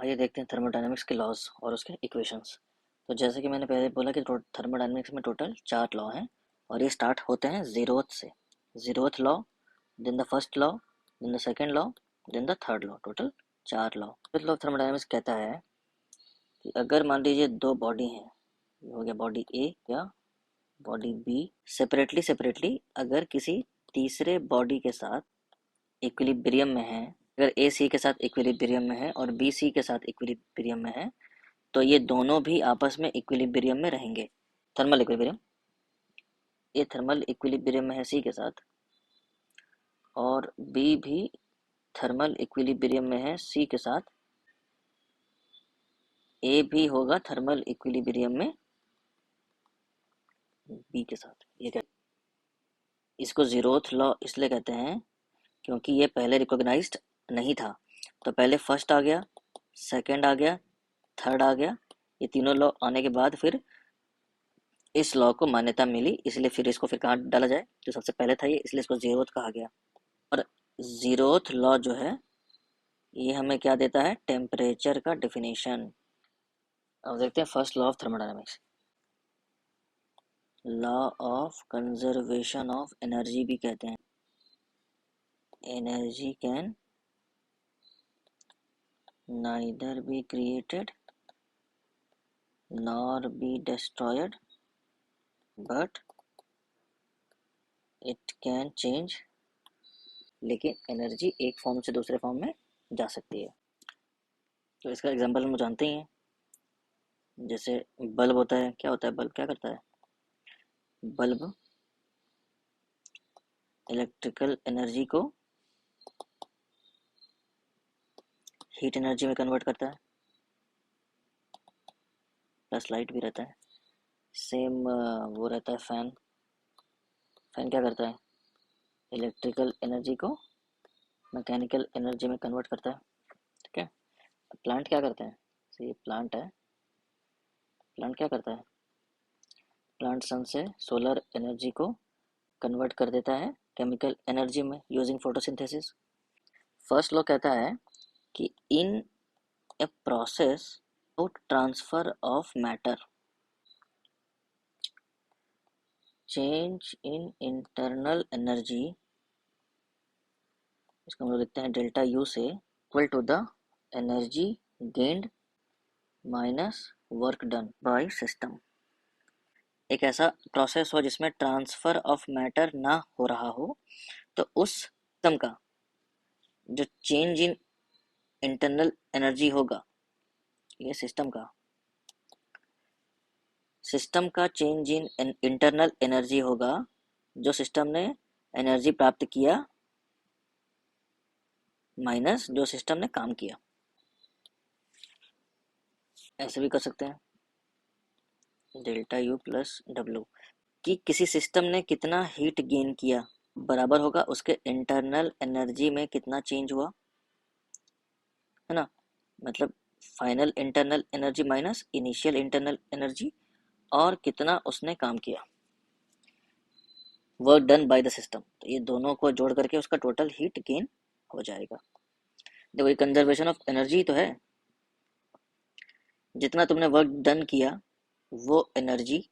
आइए देखते हैं थर्मोडायनेमिक्स के लॉज और उसके इक्वेशंस। तो जैसे कि मैंने पहले बोला कि थर्मोडायनेमिक्स में टोटल 4 लॉ हैं और ये स्टार्ट होते हैं जीरोथ से। Zeroth law, then the first law, then the second law, then the third law. Total 4 law. Fifth law of thermodynamics कहता है कि अगर मान लीजिए दो बॉडी हैं, ये हो गया बॉडी ए या बॉडी बी, सेपरेटली सेपरेटली अगर किसी तीसरे बॉडी के साथ इक्विलिब्रियम में है, अगर ए सी के साथ इक्विलिब्रियम में है और बी सी के साथ इक्विलिब्रियम में है, तो ये दोनों भी आपस में इक्विलिब्रियम में रहेंगे। थर्मल इक्विलिब्रियम, ये थर्मल इक्विलिब्रियम में है सी के साथ, और बी भी थर्मल इक्विलिब्रियम में है सी के साथ। ए भी होगा थर्मल इक्विलिब्रियम में बी के साथ। ये क्या, इसको जीरोथ लॉ इसलिए कहते हैं क्योंकि ये पहले रिकॉग्नाइज्ड नहीं था। तो पहले फर्स्ट आ गया, सेकंड आ गया, थर्ड आ गया। ये तीनों लॉ आने के बाद फिर इस लॉ को मान्यता मिली, इसलिए फिर इसको फिर कहाँ डाला जाए, जो सबसे पहले था ये, इसलिए इसको जीरोथ कहा गया। और जीरोथ लॉ जो है ये हमें क्या देता है, टेम्परेचर का डेफिनेशन। अब देखते हैं first law of thermodynamics. Law of conservation of energy भी कहते हैं। Energy can neither be created nor be destroyed but it can change. लेकिन एनर्जी एक फॉर्म से दूसरे फॉर्म में जा सकती है। तो इसका एग्जांपल हम जानते ही हैं। जैसे बल्ब होता है, क्या होता है बल्ब, क्या करता है बल्ब, इलेक्ट्रिकल एनर्जी को हीट एनर्जी में कन्वर्ट करता है, प्लस लाइट भी रहता है। सेम वो रहता है फैन। फैन क्या करता है, इलेक्ट्रिकल एनर्जी को मैकेनिकल एनर्जी में कन्वर्ट करता है। ठीक है। प्लांट क्या करते हैं, ये प्लांट है, प्लांट क्या करता है, प्लांट सन से सोलर एनर्जी को कन्वर्ट कर देता है केमिकल एनर्जी में यूजिंग फोटोसिंथेसिस। फर्स्ट लॉ कहता है कि in a process out transfer of matter, change in internal energy, इसको हम लोग लिखते हैं डेल्टा यू से, equal to the energy gained minus work done by system. एक ऐसा प्रोसेस हो जिसमें ट्रांसफर ऑफ मैटर ना हो रहा हो, तो उस सिस्टम का जो चेंज इन इंटरनल एनर्जी होगा, ये सिस्टम का चेंज इन इंटरनल एनर्जी होगा, जो सिस्टम ने एनर्जी प्राप्त किया माइनस जो सिस्टम ने काम किया। ऐसे भी कर सकते हैं डेल्टा यू प्लस डब्ल्यू, कि किसी सिस्टम ने कितना हीट गेन किया बराबर होगा उसके इंटरनल एनर्जी में कितना चेंज हुआ, है ना। मतलब final internal energy minus initial internal energy, और कितना उसने काम किया, work done by the system. तो ये दोनों को जोड़ करके उसका टोटल हीट गेन हो जाएगा। देखो ये कंजर्वेशन ऑफ एनर्जी तो है, जितना तुमने वर्क डन किया वो एनर्जी,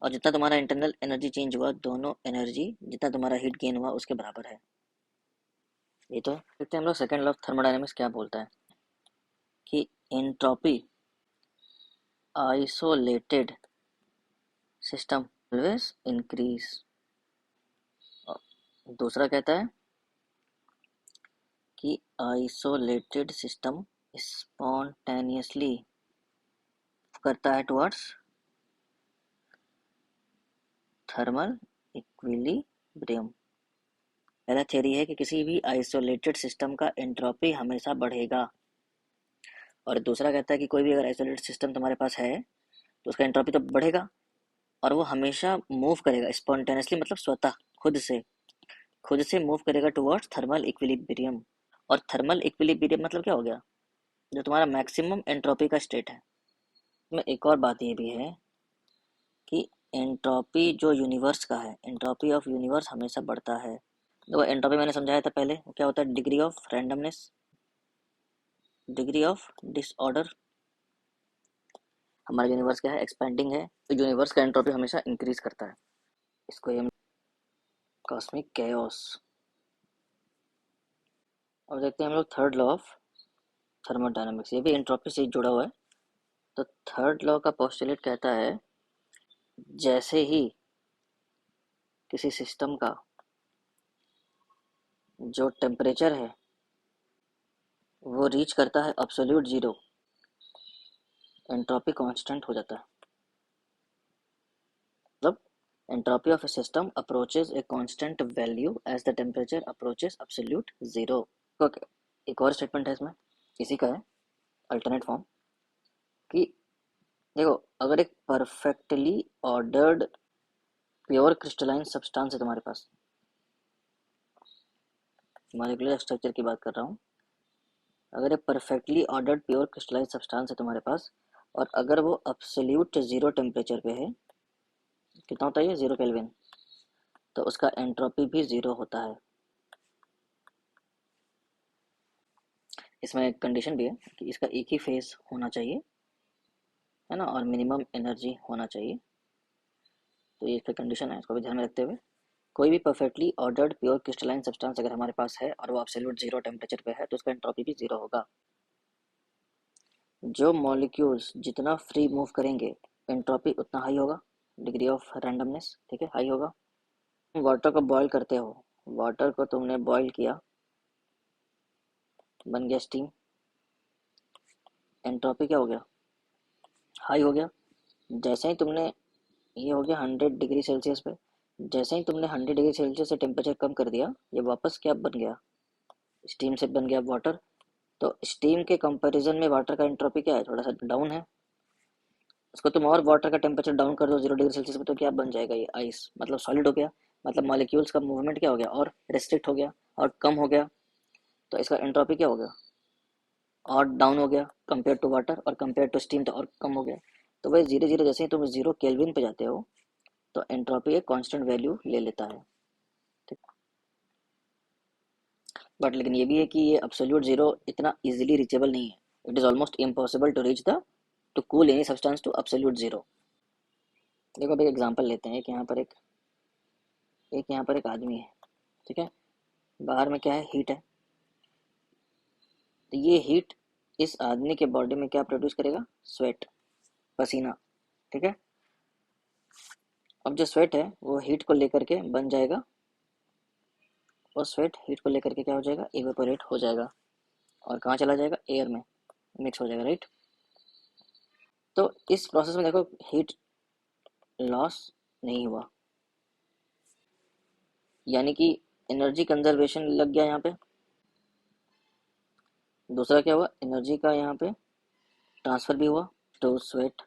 और जितना तुम्हारा इंटरनल एनर्जी चेंज हुआ, दोनों एनर्जी जितना तुम्हारा हीट गेन हुआ उसके बराबर है। ये तो देखते हैं हम लोग सेकंड लॉ ऑफ थर्मोडायनेमिक्स क्या बोलता है, कि entropy isolated system always increase. दूसरा कहता है कि आइसोलेटेड सिस्टम स्पॉन्टेनियसली करता है टुवर्ड्स थर्मल इक्विलिब्रियम। पहला थ्योरी है कि किसी भी आइसोलेटेड सिस्टम का एंट्रोपी हमेशा बढ़ेगा, और दूसरा कहता है कि कोई भी अगर आइसोलेटेड सिस्टम तुम्हारे पास है तो उसका एंट्रोपी तो बढ़ेगा, और वो हमेशा मूव करेगा स्पॉन्टेनियसली, मतलब स्वतः खुद से मूव करेगा टुवर्ड्स थर्मल इक्विलिब्रियम। और थर्मल इक्विलिब्रियम मतलब क्या हो गया, जो तुम्हारा मैक्सिमम एंट्रोपी का स्टेट है। में एक और बात ये भी है कि एंट्रोपी जो यूनिवर्स का है, एंट्रोपी ऑफ यूनिवर्स हमेशा बढ़ता है। देखो एंट्रोपी मैंने समझाया था पहले, क्या होता है, degree of randomness. Degree of disorder. हमारा यूनिवर्स क्या है, एक्सपेंडिंग है, तो यूनिवर्स का एंट्रोपी हमेशा इंक्रीज करता है। इसको हम कॉस्मिक कैओस। अब देखते हैं हम लोग थर्ड लॉ ऑफ थर्मोडायनामिक्स, ये भी एंट्रोपी से जुड़ा हुआ है। तो थर्ड लॉ का पोस्टुलेट कहता है जैसे ही किसी सिस्टम का जो टेम्परेचर है वो रीच करता है एब्सोल्यूट जीरो, एंट्रोपी कांस्टेंट हो जाता है। मतलब entropy of a system approaches a constant value as the temperature approaches absolute zero। Okay, एक और स्टेटमेंट है इसमें, इसी का है अल्टरनेट फॉर्म, कि देखो अगर एक perfectly ordered pure crystalline substance है तुम्हारे पास, मॉलिक्यूलर स्ट्रक्चर की बात कर रहा हूँ, अगर एक perfectly ordered pure crystalline substance है तुम्हारे पास और अगर वो एब्सोल्यूट जीरो टेम्परेचर पे है, कितना होता है ये, 0 केल्विन, तो उसका एंट्रोपी भी जीरो होता है। इसमें एक कंडीशन भी है कि इसका एक ही फेज होना चाहिए, है ना, और मिनिमम एनर्जी होना चाहिए। तो ये इसका कंडीशन है, इसको भी ध्यान में रखते हुए कोई भी perfectly ordered pure crystalline substance अगर हमारे पास है और वो एब्सोल्यूट जीरो टेम्परेचर पे है तो उसका एंट्रोपी भी जीरो होगा। जो मॉलिक्यूल्स जितना फ्री मूव करेंगे एंट्रोपी उतना हाई होगा, डिग्री ऑफ रैंडमनेस, ठीक है, हाई होगा। वाटर को बॉयल करते हो, वाटर को तुमने बॉयल किया, बन गया स्टीम, एंट्रोपी क्या हो गया, हाई हो गया। जैसे ही तुमने, ये हो गया 100 डिग्री सेल्सियस पे, जैसे ही तुमने 100 डिग्री सेल्सियस से टेम्परेचर कम कर दिया, ये वापस क्या बन गया, स्टीम से बन गया वाटर। तो स्टीम के कंपैरिजन में वाटर का एंट्रोपी क्या है, थोड़ा सा डाउन है। उसको तुम और वाटर का टेम्परेचर डाउन कर दो 0 डिग्री सेल्सियस पे, तो क्या बन जाएगा, ये आइस, मतलब सॉलिड हो गया। मतलब मॉलिक्यूल्स का मूवमेंट क्या हो गया, और रेस्ट्रिक्ट हो गया और कम हो गया। तो इसका एंट्रोपी क्या हो गया, और डाउन हो गया कंपेयर टू वाटर, और कंपेयर टू स्टीम तो और कम हो गया। तो वही धीरे धीरे जैसे ही तुम 0 केल्विन पे जाते हो तो एंट्रोपी एक कांस्टेंट वैल्यू ले लेता है, ठीक। बट लेकिन ये भी है कि ये एब्सोल्यूट जीरो इतना इजीली रीचेबल नहीं है। It is almost impossible to reach the, to cool any substance to absolute zero. देखो अभी एग्जांपल लेते हैं, एक यहाँ पर एक आदमी है, ठीक है, बाहर में क्या है, हीट है। तो ये हीट इस आदमी के बॉडी में क्या प्रोड्यूस करेगा, स्वेट, पसीना, ठीक है। अब जो स्वेट है वो हीट को लेकर के बन जाएगा, और स्वेट हीट को लेकर के क्या हो जाएगा, इवेपोरेट हो जाएगा, और कहाँ चला जाएगा, एयर में मिक्स हो जाएगा, राइट। तो इस प्रोसेस में देखो हीट लॉस नहीं हुआ, यानी कि एनर्जी कंजर्वेशन लग गया यहाँ पे। दूसरा क्या हुआ, एनर्जी का यहाँ पे ट्रांसफर भी हुआ टू स्वेट,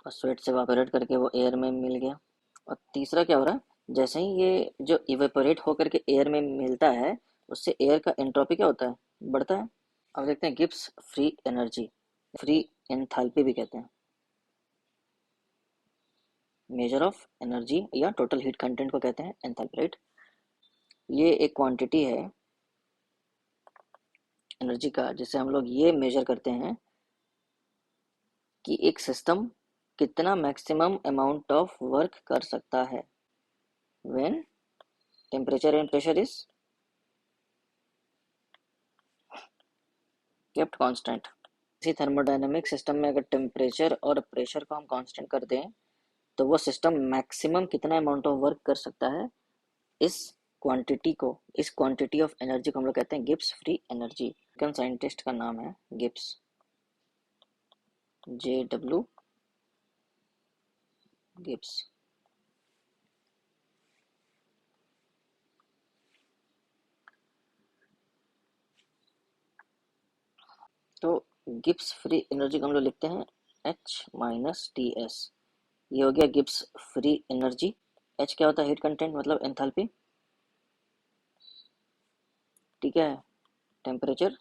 और स्वेट से इवेपोरेट करके वो एयर में मिल गया। और तीसरा क्या हो रहा है, जैसे ही ये जो इवेपोरेट होकर के एयर में मिलता है उससे एयर का एंट्रोपी क्या होता है, बढ़ता है। अब देखते हैं Gibbs free energy, free enthalpy भी कहते हैं, मेजर ऑफ एनर्जी या टोटल हीट कंटेंट को कहते हैं एंथैल्पी, राइट। ये एक क्वांटिटी है एनर्जी का जिससे हम लोग ये मेजर करते हैं कि एक सिस्टम कितना मैक्सिमम अमाउंट ऑफ वर्क कर सकता है when temperature and pressure is kept constant. इसी थर्मोडायनेमिक सिस्टम में अगर टेम्परेचर और प्रेशर को हम कांस्टेंट कर दें तो वो सिस्टम मैक्सिमम कितना अमाउंट ऑफ वर्क कर सकता है, इस क्वांटिटी को, इस क्वांटिटी ऑफ एनर्जी को हम लोग कहते हैं Gibbs free energy. American scientist का नाम है गिब्स, JW गिब्स। तो गिब्स फ्री एनर्जी को हम लोग लिखते हैं H-TS। ये हो गया गिब्स फ्री एनर्जी। H क्या होता है, हीट कंटेंट मतलब एंथैल्पी, ठीक है, टेम्परेचर,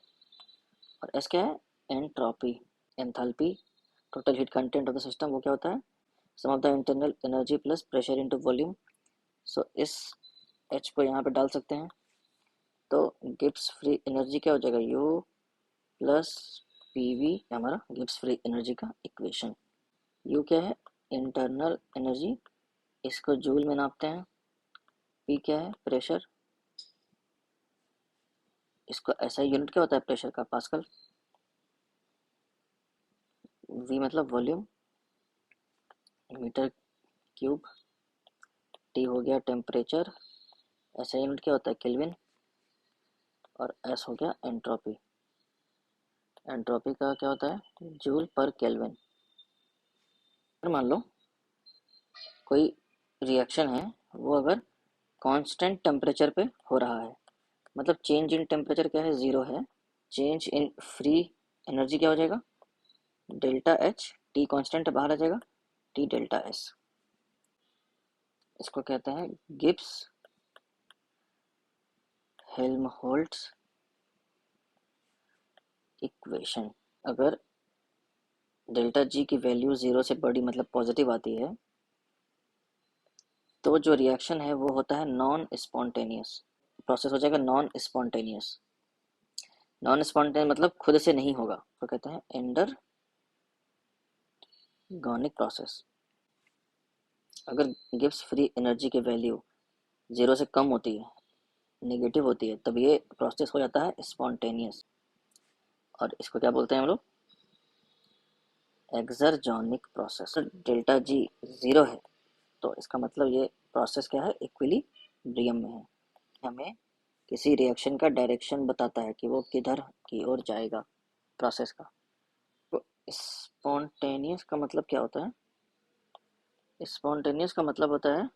और S क्या है, entropy, enthalpy, total heat content of the system, वो क्या होता है, sum of the internal energy plus pressure into volume. So इस H को यहाँ पे डाल सकते हैं, तो गिब्स फ्री एनर्जी क्या हो जाएगा, U प्लस पीवी हमारा गिब्स फ्री एनर्जी का इक्वेशन। यू क्या है, इंटरनल एनर्जी, इसको जूल में नापते हैं। पी क्या है, प्रेशर, इसको ऐसा यूनिट क्या होता है प्रेशर का, पास्कल। वी मतलब वॉल्यूम, मीटर क्यूब। टी हो गया टेम्परेचर, ऐसा यूनिट क्या होता है केल्विन। और एस हो गया एंट्रोपी, एंट्रोपी का क्या होता है जूल पर केल्विन। मान लो कोई रिएक्शन है, वो अगर कांस्टेंट टेम्परेचर पे हो रहा है, मतलब चेंज इन टेम्परेचर क्या है, जीरो है, चेंज इन फ्री एनर्जी क्या हो जाएगा, डेल्टा एच। टी कांस्टेंट बाहर आ जाएगा, टी डेल्टा एस। इसको कहते हैं गिब्स हेल्महोल्ट्ज इक्वेशन। अगर डेल्टा जी की वैल्यू जीरो से बड़ी मतलब पॉजिटिव आती है, तो जो रिएक्शन है वो होता है नॉन स्पॉन्टेनियस, प्रोसेस हो जाएगा नॉन स्पॉन्टेनियस। नॉन स्पॉन्टेनियस मतलब खुद से नहीं होगा, तो कहते हैं एंडरगोनिक प्रोसेस। अगर गिब्स फ्री एनर्जी की वैल्यू जीरो से कम होती है, नेगेटिव होती है, तब ये प्रोसेस हो जाता है स्पॉन्टेनियस। और इसको क्या बोलते हैं हम लोग, एक्सरजोनिक प्रोसेस। डेल्टा जी जीरो है, तो इसका मतलब ये प्रोसेस क्या है, इक्विलिब्रियम में है। हमें किसी रिएक्शन का डायरेक्शन बताता है कि वो किधर की ओर जाएगा प्रोसेस का। तो स्पॉन्टेनियस का मतलब क्या होता है, स्पॉन्टेनियस का मतलब होता है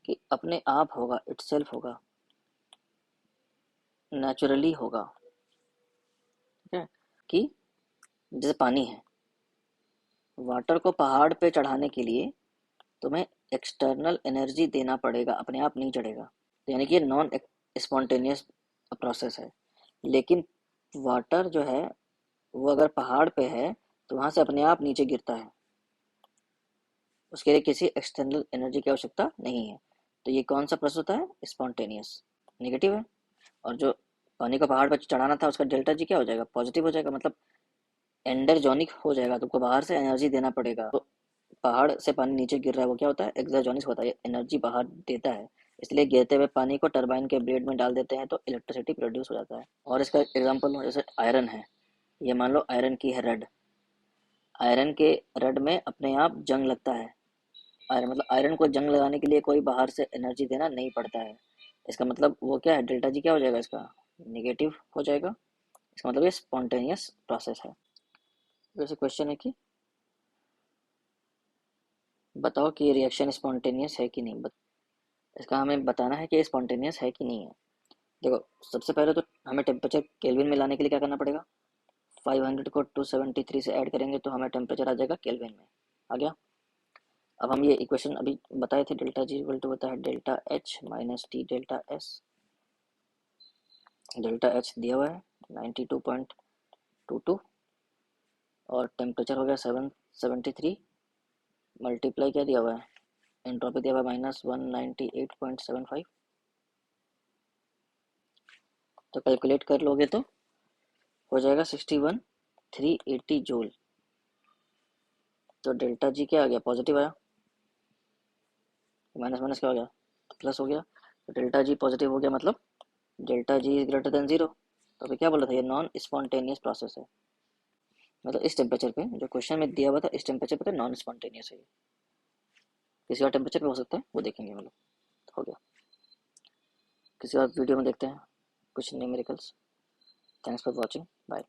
कि अपने आप होगा, इटसेल्फ होगा, नेचुरली होगा। ठीक है, कि जैसे पानी है, वाटर को पहाड़ पे चढ़ाने के लिए तुम्हें एक्सटर्नल एनर्जी देना पड़ेगा, अपने आप नहीं चढ़ेगा। यानी कि ये नॉन स्पॉन्टेनियस प्रोसेस है। लेकिन वाटर जो है वो अगर पहाड़ पे है तो वहां से अपने आप नीचे गिरता है, उसके लिए किसी एक्सटर्नल एनर्जी की आवश्यकता नहीं है। तो ये कौन सा प्रोसेस होता है, स्पॉन्टेनियस, नेगेटिव है। और जो पानी को पहाड़ पर चढ़ाना था उसका डेल्टा जी क्या हो जाएगा, पॉजिटिव हो जाएगा, मतलब एंडरजोनिक हो जाएगा। तुमको बाहर से एनर्जी देना पड़ेगा, तो पहाड़ से पानी नीचे गिर रहा है वो क्या होता है, एक्सरजोनिक होता है, एनर्जी बाहर देता है। इसलिए गिरते हुए पानी को टरबाइन के ब्लेड में डाल देते हैं तो इलेक्ट्रिसिटी प्रोड्यूस हो जाता है। और इसका एग्जांपल जैसे आयरन है, ये मान लो आयरन की है रड, आयरन के रड में अपने आप जंग लगता है। आयरन मतलब आयरन को जंग लगाने के लिए कोई बाहर से एनर्जी देना नहीं पड़ता है। इसका मतलब वो क्या है, डेल्टा जी क्या हो जाएगा इसका, नेगेटिव हो जाएगा। इसका मतलब ये स्पॉन्टेनियस प्रोसेस है। वैसे क्वेश्चन है कि बताओ कि ये रिएक्शन स्पॉन्टेनियस है कि नहीं। इसका हमें बताना है कि ये स्पॉन्टेनियस है कि नहीं है। देखो, सबसे पहले तो हमें टेम्परेचर केल्विन में लाने के लिए क्या करना पड़ेगा, 500 को 273 से ऐड करेंगे तो हमें टेम्परेचर आ जाएगा केल्विन में। आ गया। अब हम ये इक्वेशन अभी बताए थे, डेल्टा जी इक्वल टू होता है delta H minus T delta S. Delta H दिया हुआ है 92.22 और टेम्परेचर हो गया 773, मल्टीप्लाई क्या दिया हुआ है, एंट्रोपी दिया हुआ है -198.75। तो कैलकुलेट कर लोगे तो हो जाएगा 61,380 जूल। तो डेल्टा जी क्या आ गया, पॉजिटिव आया, माइनस माइनस क्या हो गया, प्लस हो गया। तो डेल्टा जी पॉजिटिव हो गया, मतलब delta G is greater than zero. तो अभी क्या बोला था, ये नॉन स्पॉन्टेनियस प्रोसेस है। मतलब इस टेम्परेचर पे, जो क्वेश्चन में दिया हुआ था इस टेम्परेचर पे नॉन स्पॉन्टेनियस है। किसी और टेम्परेचर पे हो सकता है, वो देखेंगे। मतलब हो गया, किसी और वीडियो में देखते हैं कुछ numericals. Thanks for watching, bye.